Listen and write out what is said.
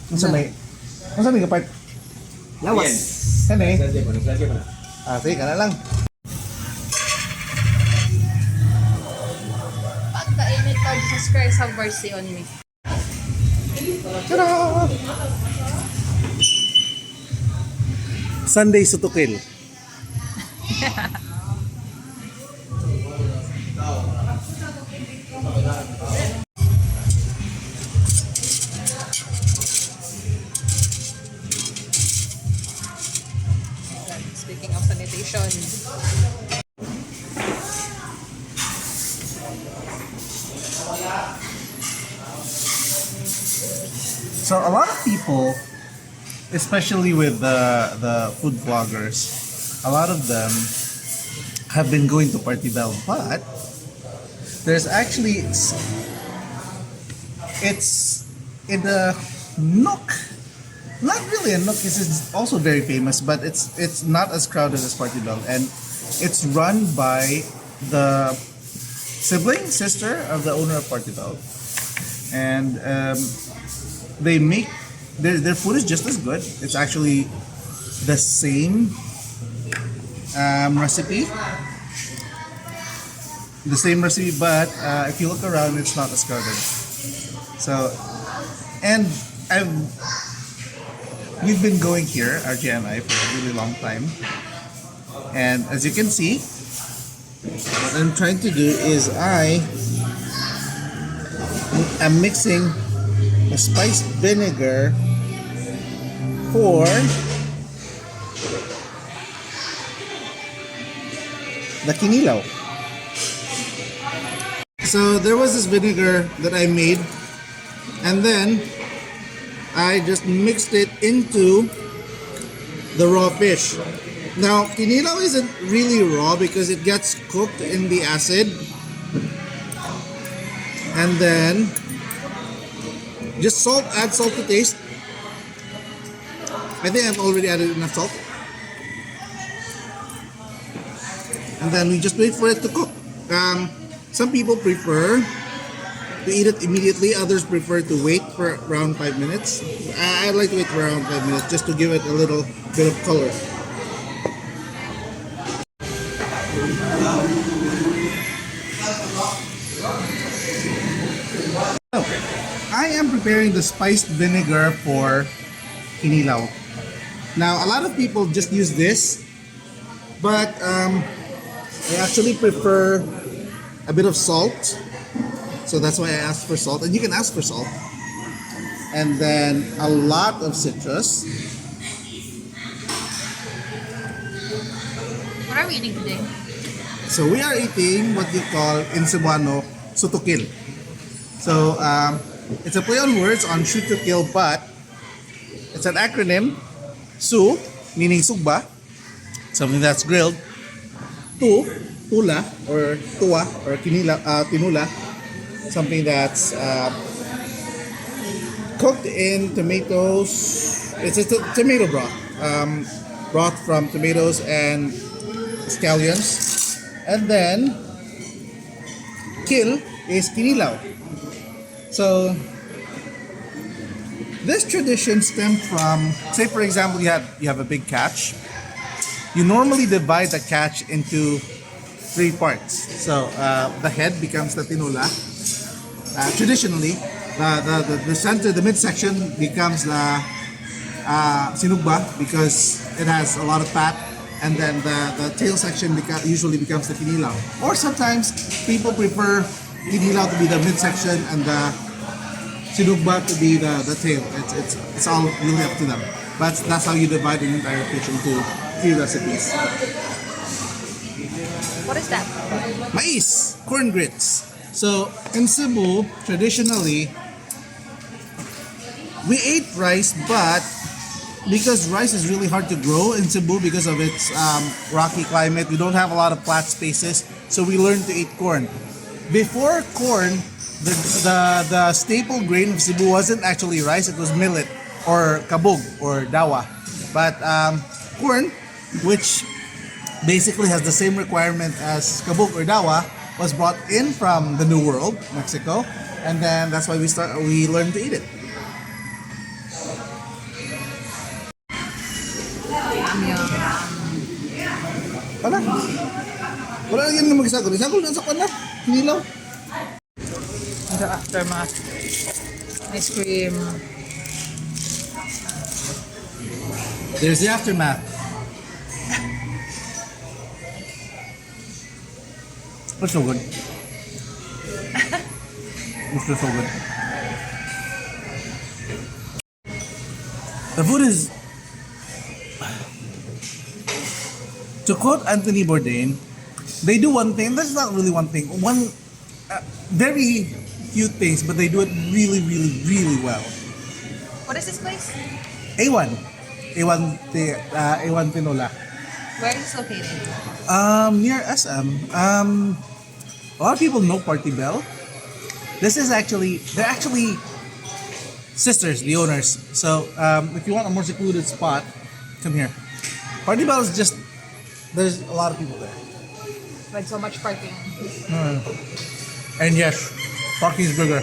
Masa may... Masa may kapag... Lawas. Kan eh? Naglalagay mo na. Ah, sige ka na lang. Pagkainit ko, Jesus Christ, have mercy on me. Tada! Sunday sutukil. Speaking of sanitation. So a lot of people, especially with the food vloggers, a lot of them have been going to Party Bell, but there's actually it's in a nook. Not really a nook. It's also very famous, but it's not as crowded as Party Bell, and it's run by the sister of the owner of Party Bell, and they make their food is just as good. It's actually the same recipe, but if you look around, it's not as crowded. So, and we've been going here, RJ and I, for a really long time. And as you can see, what I'm trying to do is I am mixing the spiced vinegar for the kinilaw. So there was this vinegar that I made, and then I just mixed it into the raw fish. Now, kinilaw isn't really raw because it gets cooked in the acid. And then, just add salt to taste. I think I've already added enough salt. And then we just wait for it to cook. Some people prefer to eat it immediately, others prefer to wait for around 5 minutes. I like to wait for around 5 minutes just to give it a little bit of color. So, I am preparing the spiced vinegar for kinilaw. Now, a lot of people just use this, but I actually prefer a bit of salt. So that's why I asked for salt, and you can ask for salt. And then a lot of citrus. What are we eating today? So we are eating what you call in Cebuano, sutukil. So it's a play on words on shoot to kill, but it's an acronym. Su, meaning sugba, something that's grilled. Tula, or tuwa, or tinula, something that's cooked in tomatoes. It's a tomato broth. Broth from tomatoes and scallions. And then kill is kinilaw. So this tradition stemmed from, say for example, you have a big catch. You normally divide the catch into 3 parts. So the head becomes the tinola. Traditionally, the center, the midsection becomes the sinugba because it has a lot of fat, and then the tail section usually becomes the kinilaw. Or sometimes people prefer kinilaw to be the midsection and the sinugba to be the tail. It's all really up to them. But that's how you divide an entire fish into 3 recipes. What is that? Mais, corn grits. So in Cebu, traditionally, we ate rice, but because rice is really hard to grow in Cebu because of its rocky climate, we don't have a lot of flat spaces, so we learned to eat corn. Before corn, the staple grain of Cebu wasn't actually rice; it was millet or kabog or dawa. But corn, which basically has the same requirement as kabog or dawa, was brought in from the New World, Mexico, and then that's why we learned to eat it. Wala. Wala na yan na mag-isagol. Isagol na sa kwan na. Hinilaw. The aftermath. Ice cream. There's the aftermath. It's so good. It's just so good. The food is... To quote Anthony Bourdain, they do one thing. That's not really one thing. One very few things, but they do it really, really, really well. What is this place? A1. A1 Tinola. Where is it located? Near SM. A lot of people know Party Bell. They're actually sisters, the owners. So if you want a more secluded spot, come here. Party Bell is just, there's a lot of people there. With so much parking. And yes, parking is bigger.